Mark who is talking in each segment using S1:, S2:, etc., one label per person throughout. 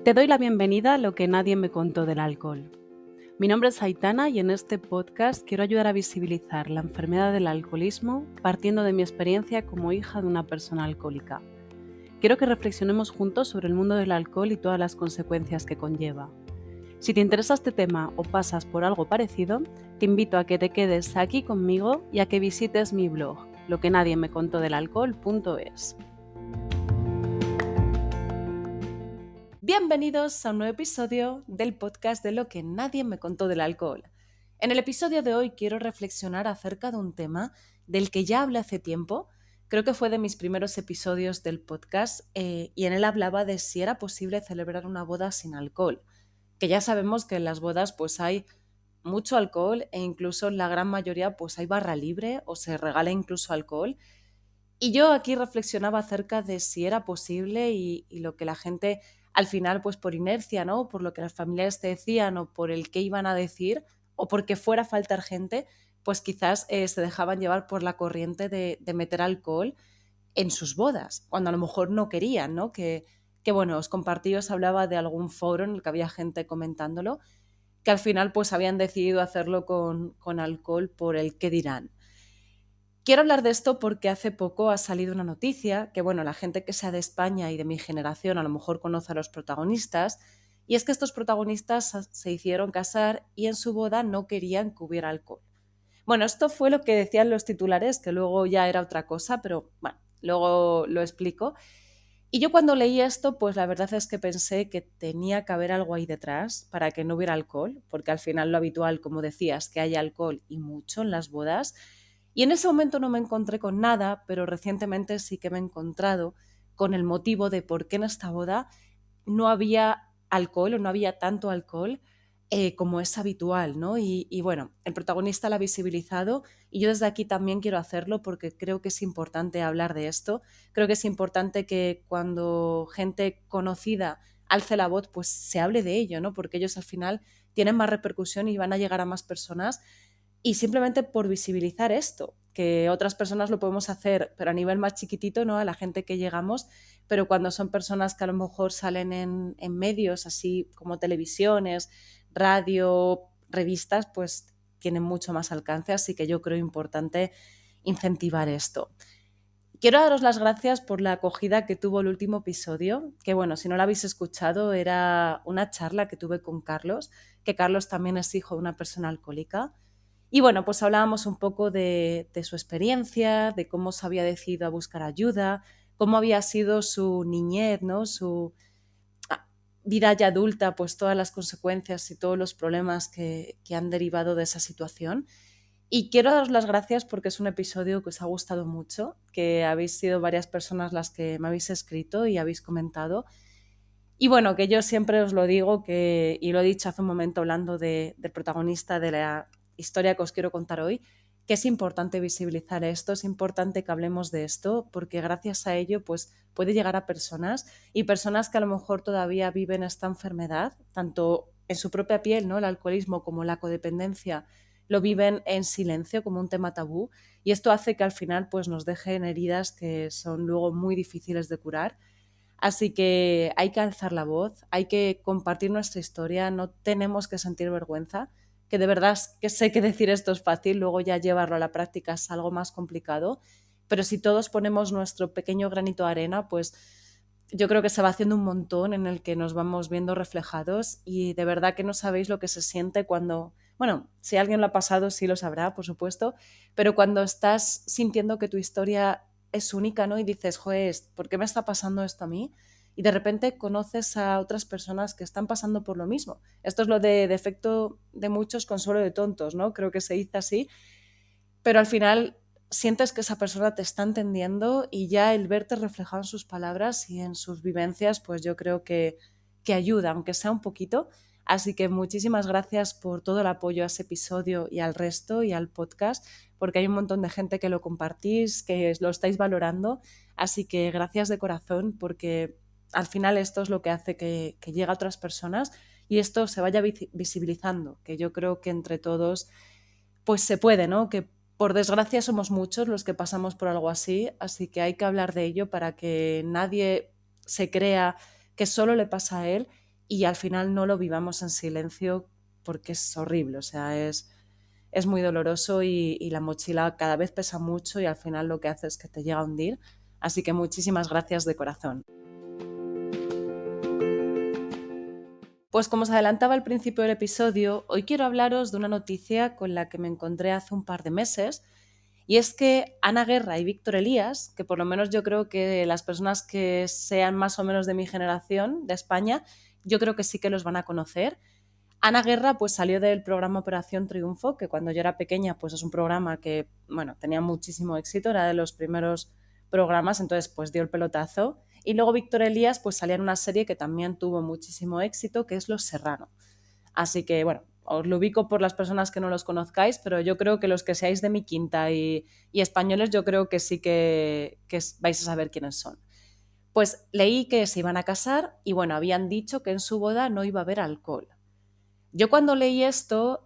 S1: Te doy la bienvenida a Lo que nadie me contó del alcohol. Mi nombre es Aitana y en este podcast quiero ayudar a visibilizar la enfermedad del alcoholismo partiendo de mi experiencia como hija de una persona alcohólica. Quiero que reflexionemos juntos sobre el mundo del alcohol y todas las consecuencias que conlleva. Si te interesa este tema o pasas por algo parecido, te invito a que te quedes aquí conmigo y a que visites mi blog, loquenadiemecontodelalcohol.es. Bienvenidos a un nuevo episodio del podcast de Lo que nadie me contó del alcohol. En el episodio de hoy quiero reflexionar acerca de un tema del que ya hablé hace tiempo. Creo que fue de mis primeros episodios del podcast y en él hablaba de si era posible celebrar una boda sin alcohol. Que ya sabemos que en las bodas pues hay mucho alcohol e incluso en la gran mayoría pues hay barra libre o se regala incluso alcohol. Y yo aquí reflexionaba acerca de si era posible y lo que la gente al final, pues por inercia, ¿no? Por lo que las familiares te decían o por el qué iban a decir o porque fuera a faltar gente, pues quizás se dejaban llevar por la corriente de meter alcohol en sus bodas, cuando a lo mejor no querían, ¿no? Que bueno, os compartí, os hablaba de algún foro en el que había gente comentándolo, que al final pues habían decidido hacerlo con alcohol por el qué dirán. Quiero hablar de esto porque hace poco ha salido una noticia que, bueno, la gente que sea de España y de mi generación a lo mejor conoce a los protagonistas, y es que estos protagonistas se hicieron casar y en su boda no querían que hubiera alcohol. Bueno, esto fue lo que decían los titulares, que luego ya era otra cosa, pero bueno, luego lo explico. Y yo cuando leí esto, pues la verdad es que pensé que tenía que haber algo ahí detrás para que no hubiera alcohol, porque al final lo habitual, como decías, que haya alcohol y mucho en las bodas. Y en ese momento no me encontré con nada, pero recientemente sí que me he encontrado con el motivo de por qué en esta boda no había alcohol o no había tanto alcohol como es habitual, ¿no? Y bueno, el protagonista la ha visibilizado y yo desde aquí también quiero hacerlo porque creo que es importante hablar de esto. Creo que es importante que cuando gente conocida alce la voz, pues se hable de ello, ¿no? Porque ellos al final tienen más repercusión y van a llegar a más personas y simplemente por visibilizar esto, que otras personas lo podemos hacer, pero a nivel más chiquitito, ¿no? A la gente que llegamos, pero cuando son personas que a lo mejor salen en medios así como televisiones, radio, revistas, pues tienen mucho más alcance, así que yo creo importante incentivar esto. Quiero daros las gracias por la acogida que tuvo el último episodio, que bueno, si no lo habéis escuchado, era una charla que tuve con Carlos, que Carlos también es hijo de una persona alcohólica. Y bueno, pues hablábamos un poco de su experiencia, de cómo se había decidido a buscar ayuda, cómo había sido su niñez, ¿no? Su vida ya adulta, pues todas las consecuencias y todos los problemas que han derivado de esa situación. Y quiero daros las gracias porque es un episodio que os ha gustado mucho, que habéis sido varias personas las que me habéis escrito y habéis comentado. Y bueno, que yo siempre os lo digo, y lo he dicho hace un momento hablando del protagonista de la historia que os quiero contar hoy, que es importante visibilizar esto, es importante que hablemos de esto, porque gracias a ello pues, puede llegar a personas y personas que a lo mejor todavía viven esta enfermedad, tanto en su propia piel, ¿no? El alcoholismo como la codependencia, lo viven en silencio como un tema tabú y esto hace que al final pues, nos dejen heridas que son luego muy difíciles de curar. Así que hay que alzar la voz, hay que compartir nuestra historia, no tenemos que sentir vergüenza, que de verdad que sé que decir esto es fácil, luego ya llevarlo a la práctica es algo más complicado, pero si todos ponemos nuestro pequeño granito de arena, pues yo creo que se va haciendo un montón en el que nos vamos viendo reflejados y de verdad que no sabéis lo que se siente cuando, bueno, si alguien lo ha pasado sí lo sabrá, por supuesto, pero cuando estás sintiendo que tu historia es única, ¿no? Y dices, joder, ¿por qué me está pasando esto a mí? Y de repente conoces a otras personas que están pasando por lo mismo. Esto es lo de defecto de muchos, consuelo de tontos, ¿no? Creo que se dice así, pero al final sientes que esa persona te está entendiendo y ya el verte reflejado en sus palabras y en sus vivencias, pues yo creo que ayuda, aunque sea un poquito. Así que muchísimas gracias por todo el apoyo a ese episodio y al resto y al podcast, porque hay un montón de gente que lo compartís, que lo estáis valorando. Así que gracias de corazón, porque al final esto es lo que hace que llegue a otras personas y esto se vaya visibilizando, que yo creo que entre todos pues se puede, ¿no? Que por desgracia somos muchos los que pasamos por algo así que hay que hablar de ello para que nadie se crea que solo le pasa a él y al final no lo vivamos en silencio porque es horrible, o sea, es muy doloroso y la mochila cada vez pesa mucho y al final lo que hace es que te llega a hundir. Así que muchísimas gracias de corazón. Pues como os adelantaba al principio del episodio, hoy quiero hablaros de una noticia con la que me encontré hace un par de meses, y es que Ana Guerra y Víctor Elías, que por lo menos yo creo que las personas que sean más o menos de mi generación, de España, yo creo que sí que los van a conocer. Ana Guerra pues salió del programa Operación Triunfo, que cuando yo era pequeña pues es un programa que, bueno, tenía muchísimo éxito, era de los primeros programas, entonces pues dio el pelotazo. Y luego Víctor Elías pues salía en una serie que también tuvo muchísimo éxito, que es Los Serrano. Así que, bueno, os lo ubico por las personas que no los conozcáis, pero yo creo que los que seáis de mi quinta y españoles, yo creo que sí que vais a saber quiénes son. Pues leí que se iban a casar y, bueno, habían dicho que en su boda no iba a haber alcohol. Yo cuando leí esto,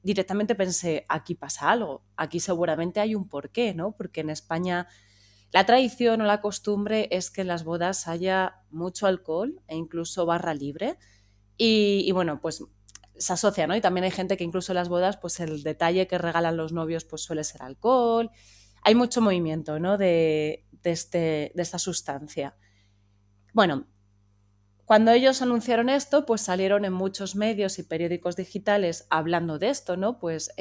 S1: directamente pensé, aquí pasa algo, aquí seguramente hay un porqué, ¿no? Porque en España la tradición o la costumbre es que en las bodas haya mucho alcohol e incluso barra libre. Y bueno, pues se asocia, ¿no? Y también hay gente que incluso en las bodas, pues el detalle que regalan los novios pues suele ser alcohol. Hay mucho movimiento, ¿no? De esta sustancia. Bueno, cuando ellos anunciaron esto, pues salieron en muchos medios y periódicos digitales hablando de esto, ¿no? Pues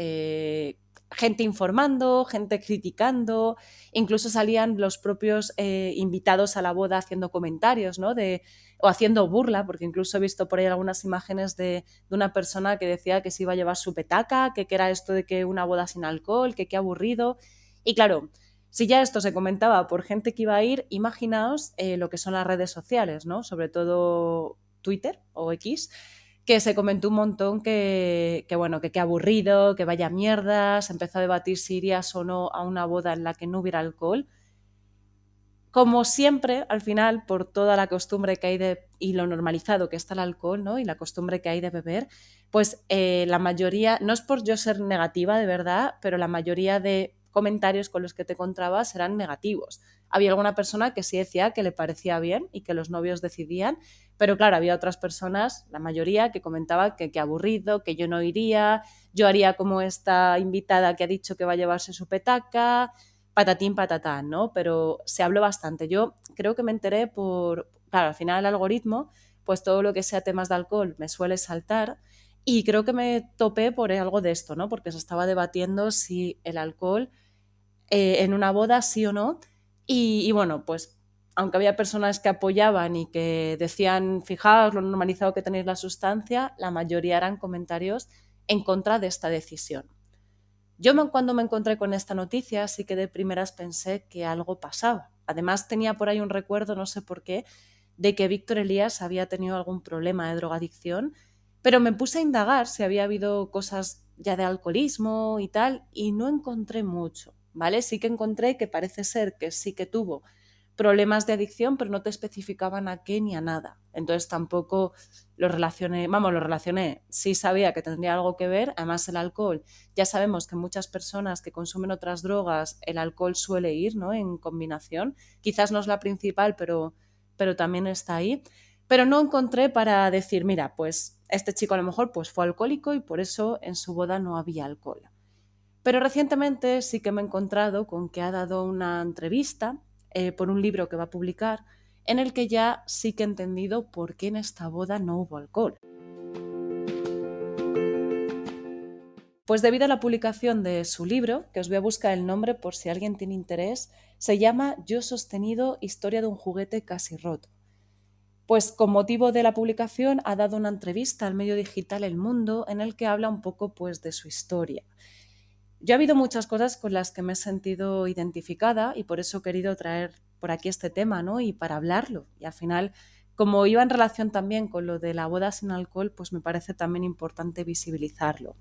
S1: gente informando, gente criticando, incluso salían los propios invitados a la boda haciendo comentarios, ¿no? O haciendo burla, porque incluso he visto por ahí algunas imágenes de una persona que decía que se iba a llevar su petaca, que era esto de que una boda sin alcohol, que qué aburrido. Y claro, si ya esto se comentaba por gente que iba a ir, imaginaos lo que son las redes sociales, ¿no? Sobre todo Twitter o X, que se comentó un montón bueno, que qué aburrido, que vaya mierda, se empezó a debatir si irías o no a una boda en la que no hubiera alcohol. Como siempre, al final, por toda la costumbre que hay y lo normalizado que está el alcohol, ¿no? Y la costumbre que hay de beber, pues la mayoría, no es por yo ser negativa de verdad, pero la mayoría de comentarios con los que te encontrabas eran negativos. Había alguna persona que sí decía que le parecía bien y que los novios decidían, pero claro, había otras personas, la mayoría, que comentaba que qué aburrido, que yo no iría, yo haría como esta invitada que ha dicho que va a llevarse su petaca, patatín patatán, ¿no? Pero se habló bastante. Yo creo que me enteré claro, al final el algoritmo, pues todo lo que sea temas de alcohol me suele saltar y creo que me topé por algo de esto, ¿no? Porque se estaba debatiendo si el alcohol en una boda sí o no. Y bueno, pues aunque había personas que apoyaban y que decían, fijaos lo normalizado que tenéis la sustancia, la mayoría eran comentarios en contra de esta decisión. Cuando me encontré con esta noticia sí que de primeras pensé que algo pasaba. Además tenía por ahí un recuerdo, no sé por qué, de que Víctor Elías había tenido algún problema de drogadicción, pero me puse a indagar si había habido cosas ya de alcoholismo y tal, y no encontré mucho, ¿vale? Sí que encontré que parece ser que sí que tuvo problemas de adicción, pero no te especificaban a qué ni a nada. Entonces tampoco lo relacioné, sí sabía que tendría algo que ver, además el alcohol, ya sabemos que muchas personas que consumen otras drogas, el alcohol suele ir, ¿no? En combinación, quizás no es la principal, pero también está ahí. Pero no encontré para decir, mira, pues este chico a lo mejor pues, fue alcohólico y por eso en su boda no había alcohol. Pero recientemente sí que me he encontrado con que ha dado una entrevista por un libro que va a publicar en el que ya sí que he entendido por qué en esta boda no hubo alcohol. Pues debido a la publicación de su libro, que os voy a buscar el nombre por si alguien tiene interés, se llama Yo sostenido, historia de un juguete casi roto. Pues con motivo de la publicación ha dado una entrevista al medio digital El Mundo en el que habla un poco pues de su historia. Yo ha habido muchas cosas con las que me he sentido identificada y por eso he querido traer por aquí este tema, ¿no? Y para hablarlo. Y al final, como iba en relación también con lo de la boda sin alcohol, pues me parece también importante visibilizarlo.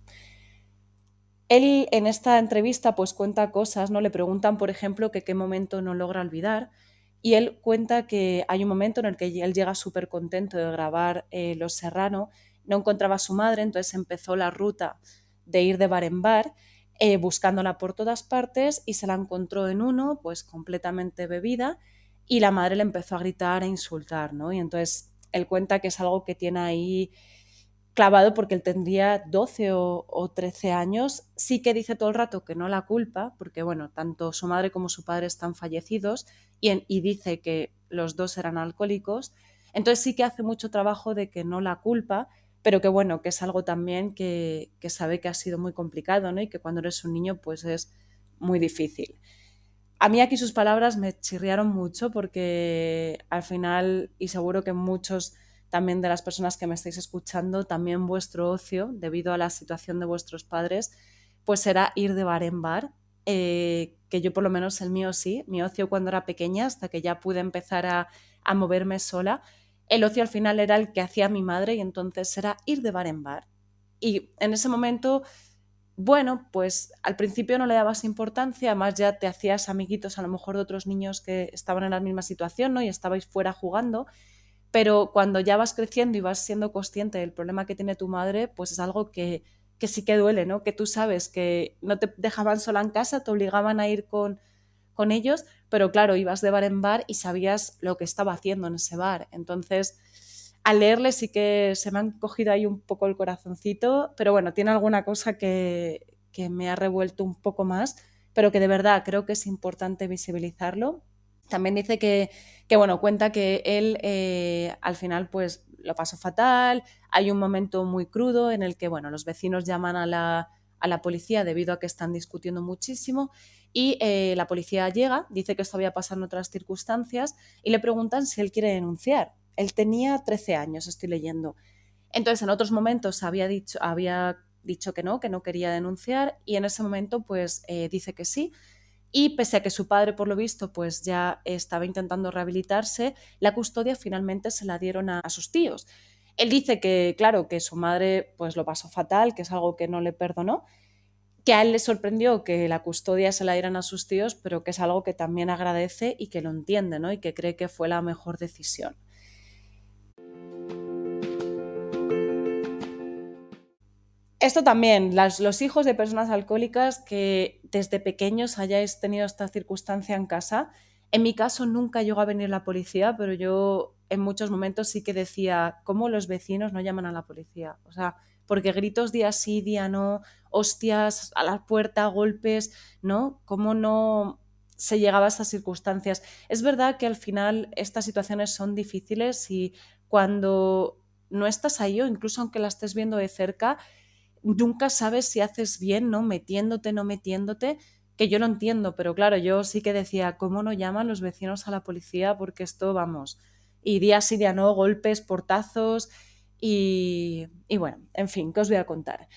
S1: Él en esta entrevista pues cuenta cosas, ¿no? Le preguntan, por ejemplo, que qué momento no logra olvidar y él cuenta que hay un momento en el que él llega súper contento de grabar Los Serrano, no encontraba a su madre, entonces empezó la ruta de ir de bar en bar buscándola por todas partes y se la encontró en uno pues completamente bebida y la madre le empezó a gritar e insultar, ¿no? Y entonces él cuenta que es algo que tiene ahí clavado porque él tendría 12 o 13 años. Sí que dice todo el rato que no la culpa, porque bueno, tanto su madre como su padre están fallecidos y dice que los dos eran alcohólicos. Entonces sí que hace mucho trabajo de que no la culpa, pero que bueno, que es algo también que sabe que ha sido muy complicado, ¿no? Y que cuando eres un niño pues es muy difícil. A mí aquí sus palabras me chirriaron mucho porque al final, y seguro que muchos también de las personas que me estáis escuchando, también vuestro ocio, debido a la situación de vuestros padres, pues será ir de bar en bar, que yo por lo menos el mío sí, mi ocio cuando era pequeña, hasta que ya pude empezar a moverme sola, el ocio al final era el que hacía mi madre y entonces era ir de bar en bar. Y en ese momento bueno, pues al principio no le dabas importancia, además ya te hacías amiguitos a lo mejor de otros niños que estaban en la misma situación, ¿no? Y estabais fuera jugando, pero cuando ya vas creciendo y vas siendo consciente del problema que tiene tu madre, pues es algo que sí que duele, ¿no? Que tú sabes que no te dejaban sola en casa, te obligaban a ir con ellos, pero claro, ibas de bar en bar y sabías lo que estaba haciendo en ese bar. Entonces, al leerle sí que se me han cogido ahí un poco el corazoncito, pero bueno, tiene alguna cosa que me ha revuelto un poco más, pero que de verdad creo que es importante visibilizarlo. También dice que bueno, cuenta que él al final pues lo pasó fatal, hay un momento muy crudo en el que, bueno, los vecinos llaman a la policía debido a que están discutiendo muchísimo y la policía llega, dice que esto había pasado en otras circunstancias y le preguntan si él quiere denunciar. Él tenía 13 años, estoy leyendo. Entonces, en otros momentos había dicho que no quería denunciar y en ese momento pues dice que sí. Y pese a que su padre, por lo visto, pues ya estaba intentando rehabilitarse, la custodia finalmente se la dieron a sus tíos. Él dice que, claro, que su madre pues lo pasó fatal, que es algo que no le perdonó, que a él le sorprendió que la custodia se la dieran a sus tíos, pero que es algo que también agradece y que lo entiende, ¿no? Y que cree que fue la mejor decisión. Esto también, los hijos de personas alcohólicas que desde pequeños hayáis tenido esta circunstancia en casa. En mi caso nunca llegó a venir la policía, pero yo en muchos momentos sí que decía, ¿cómo los vecinos no llaman a la policía? O sea, porque gritos día sí, día no, hostias a la puerta, golpes, ¿no? ¿Cómo no se llegaba a estas circunstancias? Es verdad que al final estas situaciones son difíciles y cuando no estás ahí o incluso aunque la estés viendo de cerca, nunca sabes si haces bien, ¿no? Metiéndote, no metiéndote, que yo lo entiendo, pero claro, yo sí que decía, ¿cómo no llaman los vecinos a la policía? Porque esto, vamos, y día sí, día no, golpes, portazos y bueno, en fin, ¿qué os voy a contar?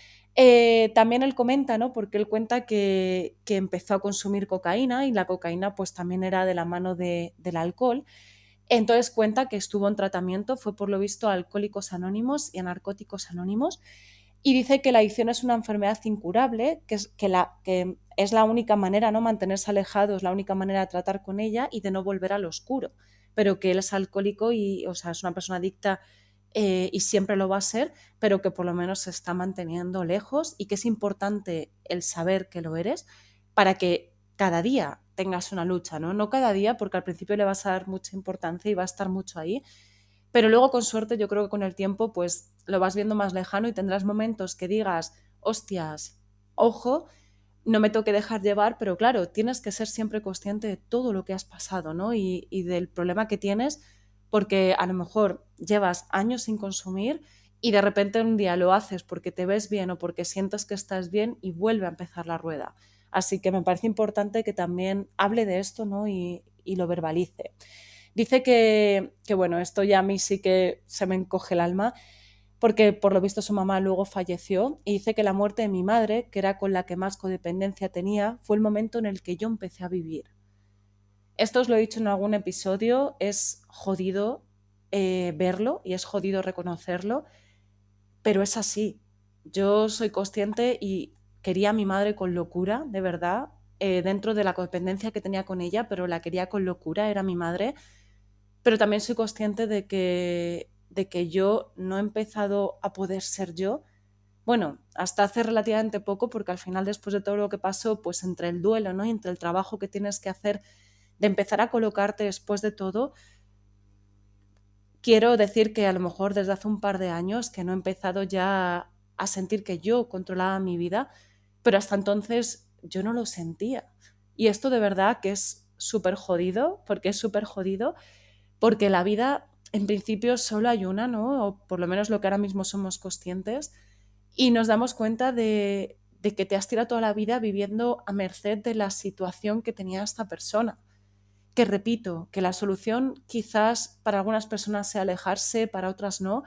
S1: También él comenta, ¿no? Porque él cuenta que empezó a consumir cocaína y la cocaína pues también era de la mano del alcohol. Entonces cuenta que estuvo en tratamiento, fue por lo visto a Alcohólicos Anónimos y a Narcóticos Anónimos y dice que la adicción es una enfermedad incurable, que es la única manera, ¿no? Mantenerse alejado es la única manera de tratar con ella y de no volver al oscuro. Pero que él es alcohólico y, o sea, es una persona adicta y siempre lo va a ser, pero que por lo menos se está manteniendo lejos y que es importante el saber que lo eres para que cada día tengas una lucha, ¿no? No cada día, porque al principio le vas a dar mucha importancia y va a estar mucho ahí, pero luego, con suerte, yo creo que con el tiempo, pues lo vas viendo más lejano y tendrás momentos que digas, hostias, ojo, no me tengo que dejar llevar, pero claro, tienes que ser siempre consciente de todo lo que has pasado, ¿no? Y del problema que tienes, porque a lo mejor llevas años sin consumir y de repente un día lo haces porque te ves bien o porque sientes que estás bien y vuelve a empezar la rueda. Así que me parece importante que también hable de esto, ¿no? Y lo verbalice. Dice que, bueno, esto ya a mí sí que se me encoge el alma, porque por lo visto su mamá luego falleció y dice que la muerte de mi madre, que era con la que más codependencia tenía, fue el momento en el que yo empecé a vivir. Esto os lo he dicho en algún episodio, es jodido verlo y es jodido reconocerlo, pero es así. Yo soy consciente y quería a mi madre con locura, de verdad, dentro de la codependencia que tenía con ella, pero la quería con locura, era mi madre, pero también soy consciente de que yo no he empezado a poder ser yo. Bueno, hasta hace relativamente poco, porque al final, después de todo lo que pasó, pues entre el duelo, ¿no? Y entre el trabajo que tienes que hacer de empezar a colocarte después de todo, quiero decir que a lo mejor desde hace un par de años que no he empezado ya a sentir que yo controlaba mi vida, pero hasta entonces yo no lo sentía. Y esto de verdad que es súper jodido, porque es súper jodido, porque la vida en principio solo hay una, ¿no? O por lo menos lo que ahora mismo somos conscientes, y nos damos cuenta de que te has tirado toda la vida viviendo a merced de la situación que tenía esta persona. Que repito, que la solución quizás para algunas personas sea alejarse, para otras no,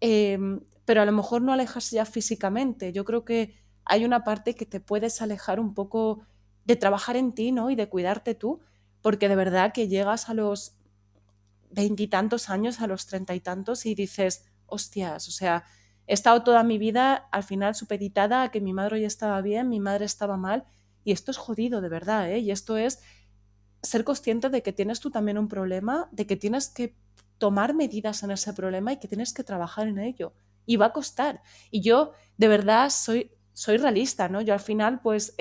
S1: eh, pero a lo mejor no alejarse ya físicamente. Yo creo que hay una parte que te puedes alejar un poco de trabajar en ti, ¿no? Y de cuidarte tú, porque de verdad que llegas a los veintitantos años, a los treinta y tantos, y dices, hostias, o sea, he estado toda mi vida al final supeditada a que mi madre ya estaba bien, mi madre estaba mal, y esto es jodido, de verdad, ¿eh? Y esto es ser consciente de que tienes tú también un problema, de que tienes que tomar medidas en ese problema y que tienes que trabajar en ello. Y va a costar. Y yo, de verdad, soy realista, ¿no? Yo al final, pues,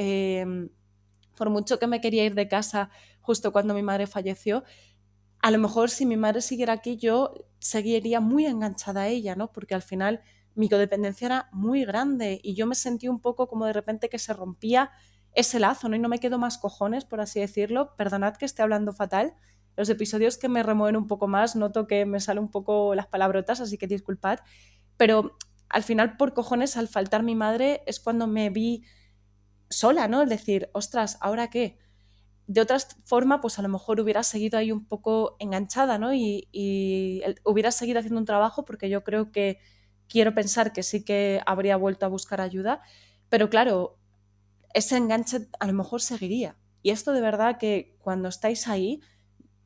S1: por mucho que me quería ir de casa justo cuando mi madre falleció, a lo mejor si mi madre siguiera aquí, yo seguiría muy enganchada a ella, ¿no? Porque al final mi codependencia era muy grande y yo me sentí un poco como de repente que se rompía ese lazo, ¿no? Y no me quedo más cojones, por así decirlo. Perdonad que esté hablando fatal. Los episodios que me remueven un poco más, noto que me salen un poco las palabrotas, así que disculpad. Pero al final, por cojones, al faltar mi madre, es cuando me vi sola, ¿no? Es decir, ostras, ¿ahora qué? De otra forma, pues a lo mejor hubiera seguido ahí un poco enganchada, ¿no? Y hubiera seguido haciendo un trabajo porque yo creo que quiero pensar que sí que habría vuelto a buscar ayuda, pero claro, ese enganche a lo mejor seguiría. Y esto de verdad que cuando estáis ahí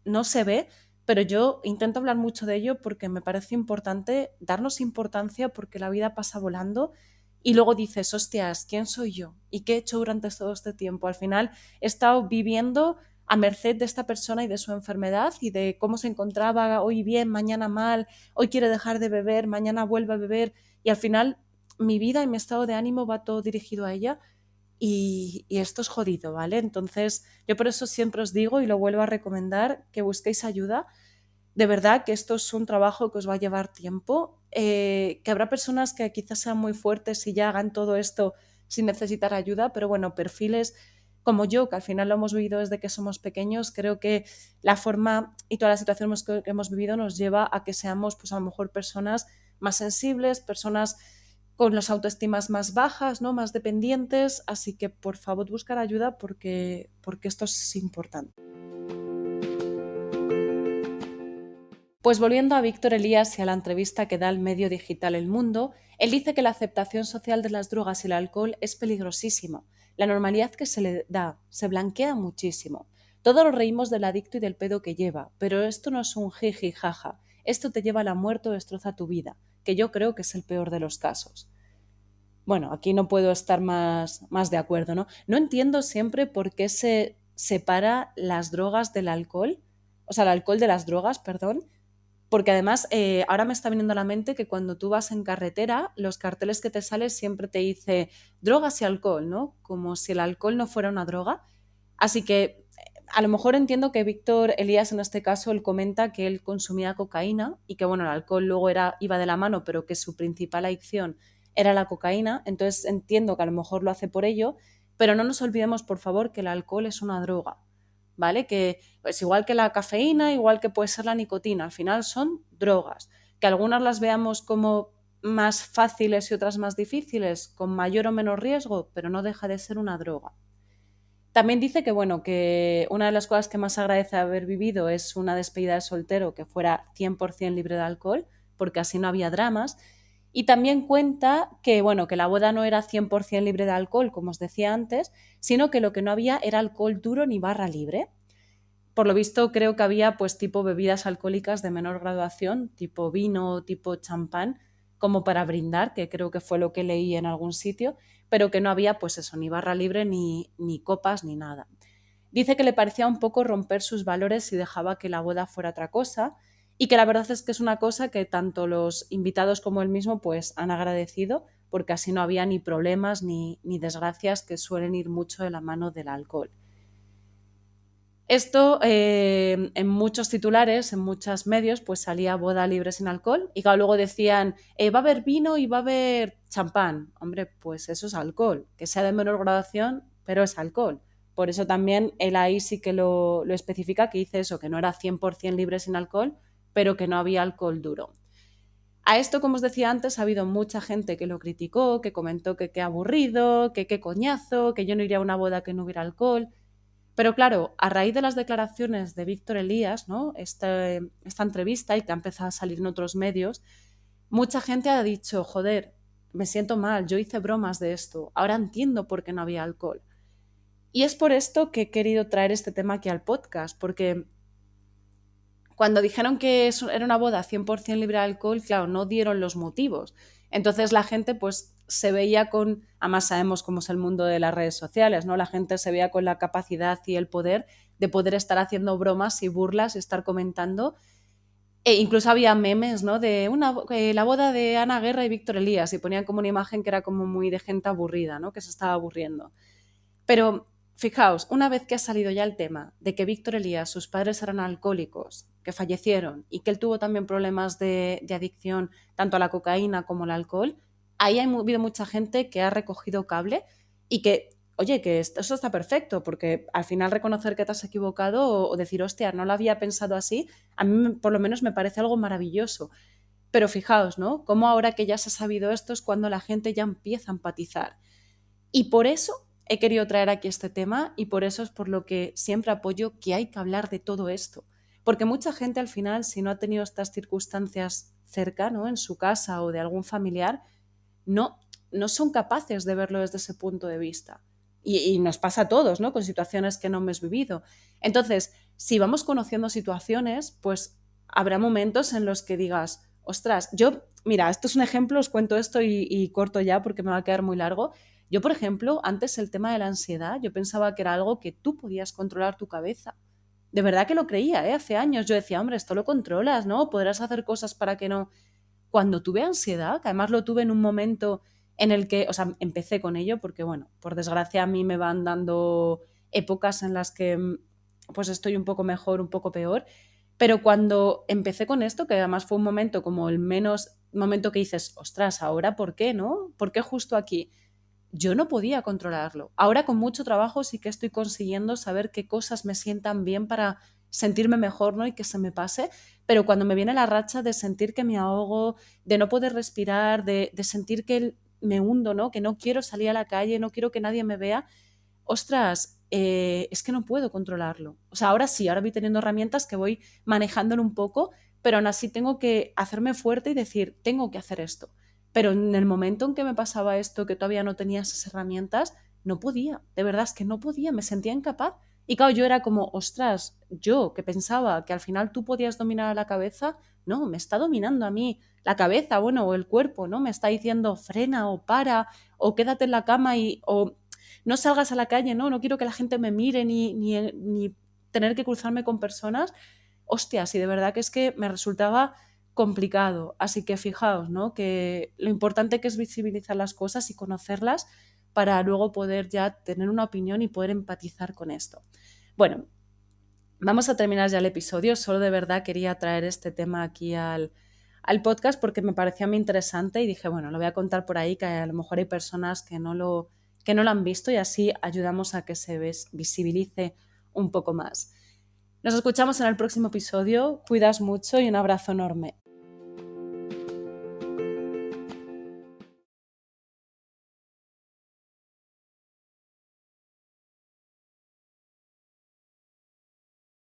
S1: no se ve, pero yo intento hablar mucho de ello porque me parece importante darnos importancia porque la vida pasa volando y luego dices, hostias, ¿quién soy yo? ¿Y qué he hecho durante todo este tiempo? Al final he estado viviendo a merced de esta persona y de su enfermedad y de cómo se encontraba hoy bien, mañana mal, hoy quiere dejar de beber, mañana vuelve a beber y al final mi vida y mi estado de ánimo va todo dirigido a ella y esto es jodido, ¿vale? Entonces, yo por eso siempre os digo y lo vuelvo a recomendar que busquéis ayuda. De verdad que esto es un trabajo que os va a llevar tiempo, que habrá personas que quizás sean muy fuertes y ya hagan todo esto sin necesitar ayuda, pero bueno, perfiles como yo, que al final lo hemos vivido desde que somos pequeños, creo que la forma y toda la situación que hemos vivido nos lleva a que seamos, pues a lo mejor personas más sensibles, personas con las autoestimas más bajas, ¿no? Más dependientes, así que por favor buscar ayuda porque esto es importante. Pues volviendo a Víctor Elías y a la entrevista que da el medio digital El Mundo, él dice que la aceptación social de las drogas y el alcohol es peligrosísima. La normalidad que se le da se blanquea muchísimo. Todos nos reímos del adicto y del pedo que lleva, pero esto no es un jiji jaja. Esto te lleva a la muerte o destroza tu vida, que yo creo que es el peor de los casos. Bueno, aquí no puedo estar más de acuerdo, ¿no? No entiendo siempre por qué se separa las drogas del alcohol, o sea, el alcohol de las drogas, perdón, porque además ahora me está viniendo a la mente que cuando tú vas en carretera, los carteles que te salen siempre te dice drogas y alcohol, ¿no? Como si el alcohol no fuera una droga. Así que a lo mejor entiendo que Víctor Elías en este caso él comenta que él consumía cocaína y que bueno, el alcohol luego iba de la mano, pero que su principal adicción era la cocaína, entonces entiendo que a lo mejor lo hace por ello, pero no nos olvidemos por favor que el alcohol es una droga, ¿vale? Que es igual que la cafeína, igual que puede ser la nicotina, al final son drogas, que algunas las veamos como más fáciles y otras más difíciles, con mayor o menor riesgo, pero no deja de ser una droga. También dice que, bueno, que una de las cosas que más agradece haber vivido es una despedida de soltero que fuera 100% libre de alcohol, porque así no había dramas. Y también cuenta que, bueno, que la boda no era 100% libre de alcohol, como os decía antes, sino que lo que no había era alcohol duro ni barra libre. Por lo visto, creo que había pues tipo bebidas alcohólicas de menor graduación, tipo vino, tipo champán, como para brindar, que creo que fue lo que leí en algún sitio, pero que no había pues eso, ni barra libre, ni copas, ni nada. Dice que le parecía un poco romper sus valores si dejaba que la boda fuera otra cosa y que la verdad es que es una cosa que tanto los invitados como él mismo pues han agradecido porque así no había ni problemas ni desgracias que suelen ir mucho de la mano del alcohol. Esto en muchos titulares, en muchos medios, pues salía boda libre sin alcohol y claro, luego decían, va a haber vino y va a haber champán. Hombre, pues eso es alcohol, que sea de menor graduación, pero es alcohol. Por eso también él ahí sí que lo especifica, que dice eso, que no era 100% libre sin alcohol, pero que no había alcohol duro. A esto, como os decía antes, ha habido mucha gente que lo criticó, que comentó que qué aburrido, que qué coñazo, que yo no iría a una boda que no hubiera alcohol. Pero claro, a raíz de las declaraciones de Víctor Elías, ¿no? Esta entrevista y que ha empezado a salir en otros medios, mucha gente ha dicho, joder, me siento mal, yo hice bromas de esto, ahora entiendo por qué no había alcohol. Y es por esto que he querido traer este tema aquí al podcast, porque cuando dijeron que era una boda 100% libre de alcohol, claro, no dieron los motivos. Entonces la gente pues se veía con, además sabemos cómo es el mundo de las redes sociales, ¿no? La gente se veía con la capacidad y el poder de poder estar haciendo bromas y burlas y estar comentando. E incluso había memes, ¿no? De la boda de Ana Guerra y Víctor Elías y ponían como una imagen que era como muy de gente aburrida, ¿no? Que se estaba aburriendo. Pero fijaos, una vez que ha salido ya el tema de que Víctor Elías, sus padres eran alcohólicos, que fallecieron y que él tuvo también problemas de adicción tanto a la cocaína como al alcohol, ahí ha habido mucha gente que ha recogido cable y que, oye, que eso está perfecto, porque al final reconocer que te has equivocado o decir, hostia, no lo había pensado así, a mí por lo menos me parece algo maravilloso. Pero fijaos, ¿no? Cómo ahora que ya se ha sabido esto es cuando la gente ya empieza a empatizar. Y por eso he querido traer aquí este tema y por eso es por lo que siempre apoyo que hay que hablar de todo esto. Porque mucha gente al final, si no ha tenido estas circunstancias cerca, ¿no? En su casa o de algún familiar, no, no son capaces de verlo desde ese punto de vista. Y nos pasa a todos, ¿no? Con situaciones que no hemos vivido. Entonces, si vamos conociendo situaciones, pues habrá momentos en los que digas, ostras, mira, esto es un ejemplo, os cuento esto y corto ya porque me va a quedar muy largo. Yo, por ejemplo, antes el tema de la ansiedad, yo pensaba que era algo que tú podías controlar tu cabeza. De verdad que lo creía, ¿eh? Hace años yo decía, hombre, esto lo controlas, ¿no? Podrás hacer cosas para que no. Cuando tuve ansiedad, que además lo tuve en un momento en el que, o sea, empecé con ello porque, bueno, por desgracia a mí me van dando épocas en las que pues estoy un poco mejor, un poco peor, pero cuando empecé con esto, que además fue un momento como el menos momento que dices, ostras, ahora ¿por qué, no? ¿Por qué justo aquí? Yo no podía controlarlo. Ahora con mucho trabajo sí que estoy consiguiendo saber qué cosas me sientan bien para sentirme mejor, ¿no? Y que se me pase, pero cuando me viene la racha de sentir que me ahogo, de no poder respirar, de sentir que me hundo, ¿no? Que no quiero salir a la calle, no quiero que nadie me vea, ostras, es que no puedo controlarlo. O sea, ahora sí, ahora voy teniendo herramientas que voy manejándolo un poco, pero aún así tengo que hacerme fuerte y decir, tengo que hacer esto. Pero en el momento en que me pasaba esto, que todavía no tenía esas herramientas, no podía, de verdad es que no podía, me sentía incapaz. Y claro, yo era como, ostras, yo que pensaba que al final tú podías dominar a la cabeza, no, me está dominando a mí la cabeza, bueno, o el cuerpo, ¿no? Me está diciendo frena o para, o quédate en la cama o no salgas a la calle, ¿no? No quiero que la gente me mire ni tener que cruzarme con personas. Hostias, y de verdad que es que me resultaba complicado. Así que fijaos, ¿no? Que lo importante que es visibilizar las cosas y conocerlas para luego poder ya tener una opinión y poder empatizar con esto. Bueno, vamos a terminar ya el episodio. Solo de verdad quería traer este tema aquí al podcast porque me pareció a mí interesante y dije, bueno, lo voy a contar por ahí, que a lo mejor hay personas que no lo han visto y así ayudamos a que se visibilice un poco más. Nos escuchamos en el próximo episodio. Cuidas mucho y un abrazo enorme.